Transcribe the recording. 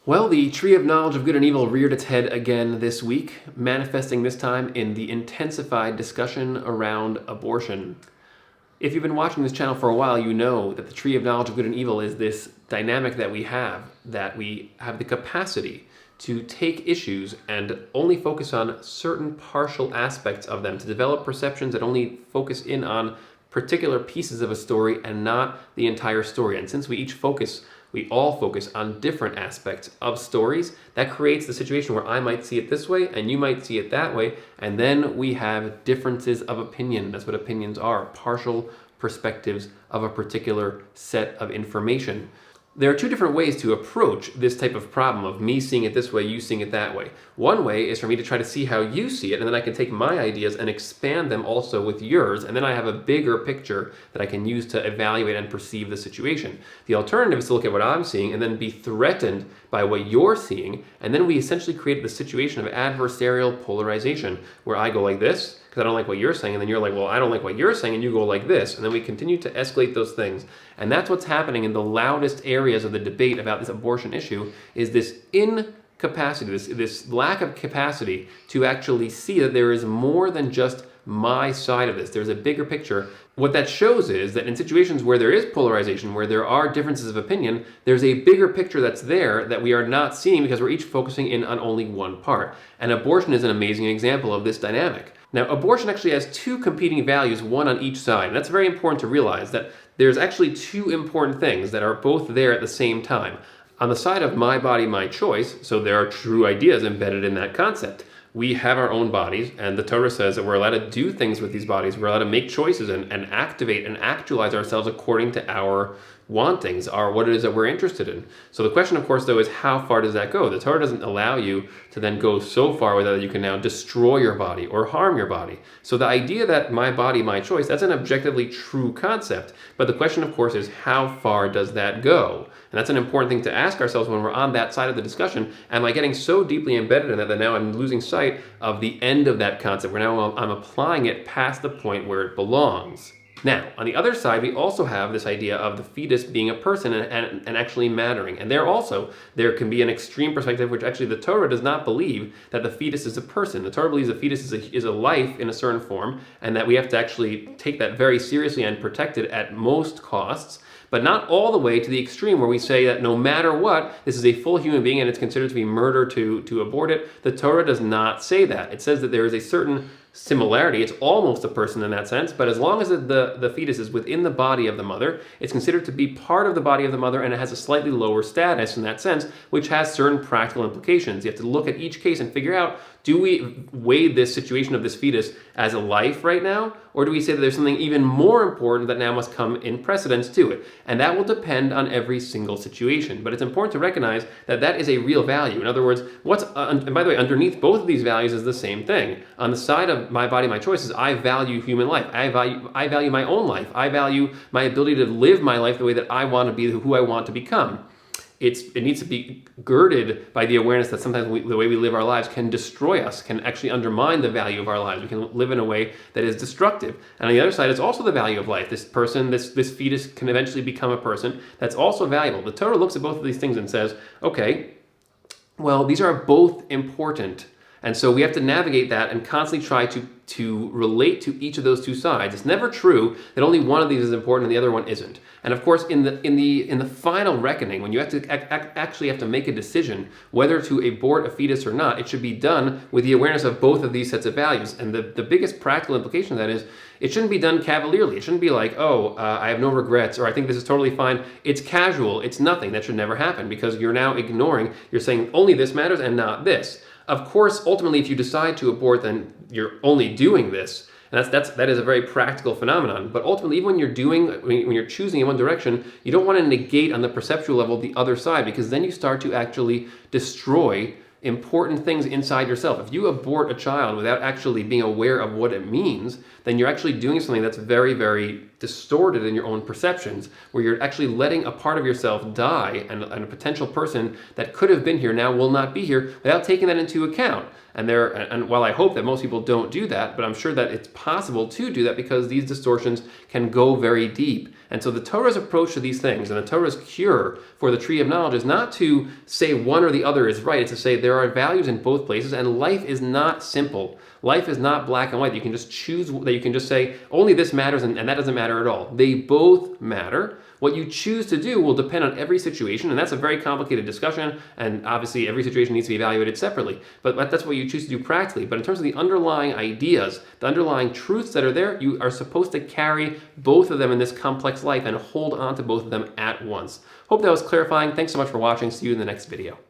Well, the tree of knowledge of good and evil reared its head again this week, manifesting this time in the intensified discussion around abortion. If you've been watching this channel for a while, you know that the tree of knowledge of good and evil is this dynamic that we have the capacity to take issues and only focus on certain partial aspects of them, to develop perceptions that only focus in on particular pieces of a story and not the entire story. And since we all focus on different aspects of stories, that creates the situation where I might see it this way and you might see it that way, and then we have differences of opinion. That's what opinions are, partial perspectives of a particular set of information. There are two different ways to approach this type of problem of me seeing it this way, you seeing it that way. One way is for me to try to see how you see it, and then I can take my ideas and expand them also with yours, and then I have a bigger picture that I can use to evaluate and perceive the situation. The alternative is to look at what I'm seeing and then be threatened by what you're seeing, and then we essentially create the situation of adversarial polarization, where I go like this, because I don't like what you're saying, and then you're like, well, I don't like what you're saying, and you go like this, and then we continue to escalate those things. And that's what's happening in the loudest areas of the debate about this abortion issue, is this incapacity, this lack of capacity to actually see that there is more than just my side of this. There's a bigger picture. What that shows is that in situations where there is polarization, where there are differences of opinion, there's a bigger picture that's there that we are not seeing because we're each focusing in on only one part. And abortion is an amazing example of this dynamic. Now, abortion actually has two competing values, one on each side. And that's very important to realize, that there's actually two important things that are both there at the same time. On the side of my body, my choice, so there are true ideas embedded in that concept. We have our own bodies, and the Torah says that we're allowed to do things with these bodies. We're allowed to make choices and activate and actualize ourselves according to our wantings, what it is that we're interested in. So the question, of course, though, is how far does that go? The Torah doesn't allow you to then go so far that you can now destroy your body or harm your body. So the idea that my body, my choice, that's an objectively true concept. But the question, of course, is how far does that go? And that's an important thing to ask ourselves when we're on that side of the discussion. Am I getting so deeply embedded in that now I'm losing sight of the end of that concept, where now I'm applying it past the point where it belongs? Now, on the other side, we also have this idea of the fetus being a person and actually mattering. And there can be an extreme perspective, which actually the Torah does not believe that the fetus is a person. The Torah believes the fetus is a life in a certain form, and that we have to actually take that very seriously and protect it at most costs, but not all the way to the extreme where we say that no matter what, this is a full human being and it's considered to be murder to abort it. The Torah does not say that. It says that there is a certain similarity. It's almost a person in that sense, but as long as the fetus is within the body of the mother, it's considered to be part of the body of the mother, and it has a slightly lower status in that sense, which has certain practical implications. You have to look at each case and figure out, do we weigh this situation of this fetus as a life right now, or do we say that there's something even more important that now must come in precedence to it? And that will depend on every single situation. But it's important to recognize that that is a real value. In other words, and by the way, underneath both of these values is the same thing. On the side of my body, my choices, I value human life. I value my own life. I value my ability to live my life the way that I want to be, who I want to become. It needs to be girded by the awareness that sometimes the way we live our lives can destroy us, can actually undermine the value of our lives. We can live in a way that is destructive. And on the other side, it's also the value of life. This person, this fetus can eventually become a person that's also valuable. The Torah looks at both of these things and says, okay, well, these are both important. And so we have to navigate that and constantly try to relate to each of those two sides. It's never true that only one of these is important and the other one isn't. And of course, in the final reckoning, when you have to actually have to make a decision whether to abort a fetus or not, it should be done with the awareness of both of these sets of values. And the biggest practical implication of that is it shouldn't be done cavalierly. It shouldn't be like, I have no regrets, or I think this is totally fine. It's casual. It's nothing. That should never happen, because you're now ignoring. You're saying only this matters and not this. Of course, ultimately, if you decide to abort, then you're only doing this. And that is a very practical phenomenon. But ultimately, even when you're choosing in one direction, you don't want to negate on the perceptual level the other side, because then you start to actually destroy important things inside yourself. If you abort a child without actually being aware of what it means, then you're actually doing something that's very, very distorted in your own perceptions, where you're actually letting a part of yourself die, and a potential person that could have been here now will not be here, without taking that into account. And while I hope that most people don't do that, but I'm sure that it's possible to do that, because these distortions can go very deep. And so the Torah's approach to these things, and the Torah's cure for the tree of knowledge, is not to say one or the other is right. It's to say there are values in both places, and life is not simple. Life is not black and white. You can just choose, that you can just say only this matters and that doesn't matter at all. They both matter. What you choose to do will depend on every situation, and that's a very complicated discussion, and obviously every situation needs to be evaluated separately. But that's what you choose to do practically. But in terms of the underlying ideas, the underlying truths that are there, you are supposed to carry both of them in this complex life and hold on to both of them at once. Hope that was clarifying. Thanks so much for watching. See you in the next video.